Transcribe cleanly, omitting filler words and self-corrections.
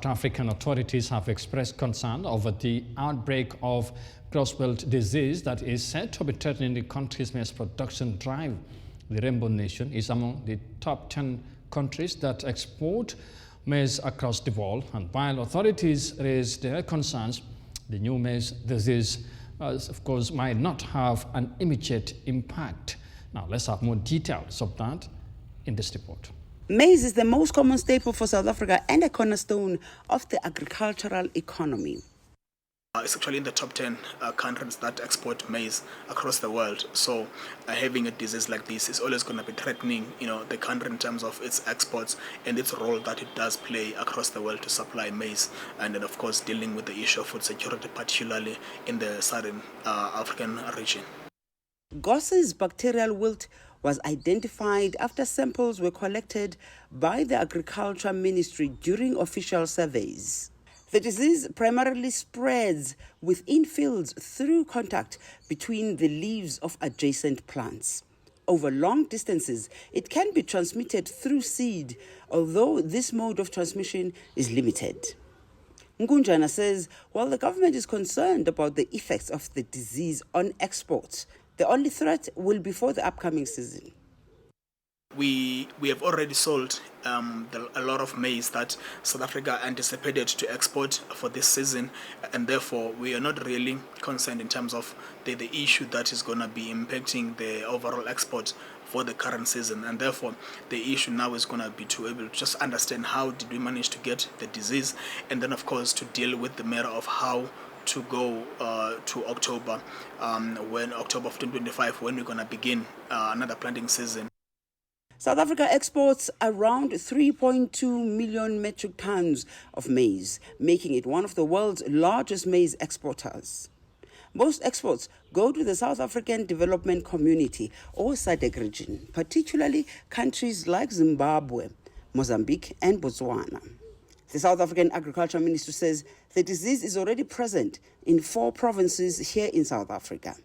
African authorities have expressed concern over the outbreak of Goss'S disease that is said to be threatening the country's maize production drive. The Rainbow Nation is among the top 10 countries that export maize across the world, and while authorities raise their concerns, the new maize disease, of course, might not have an immediate impact. Now, let's have more details of that in this report. Maize is the most common staple for South Africa and a cornerstone of the agricultural economy. It's actually in the top 10 countries that export maize across the world. So having a disease like this is always going to be threatening, the country in terms of its exports and its role that it does play across the world to supply maize. And then, of course, dealing with the issue of food security, particularly in the southern African region. Goss'S bacterial wilt was identified after samples were collected by the Agriculture Ministry during official surveys. The disease primarily spreads within fields through contact between the leaves of adjacent plants. Over long distances, it can be transmitted through seed, although this mode of transmission is limited. Ngunjana says while the government is concerned about the effects of the disease on exports, the only threat will be for the upcoming season. We have already sold a lot of maize that South Africa anticipated to export for this season, and therefore we are not really concerned in terms of the issue that is going to be impacting the overall export for the current season. And therefore the issue now is going to be to able to just understand how did we manage to get the disease, and then of course to deal with the matter of how to go to October, when October of 2025, when we're going to begin another planting season. South Africa exports around 3.2 million metric tons of maize, making it one of the world's largest maize exporters. Most exports go to the South African Development Community or SADC region, particularly countries like Zimbabwe, Mozambique and Botswana. The South African Agriculture Ministry says the disease is already present in 4 provinces here in South Africa.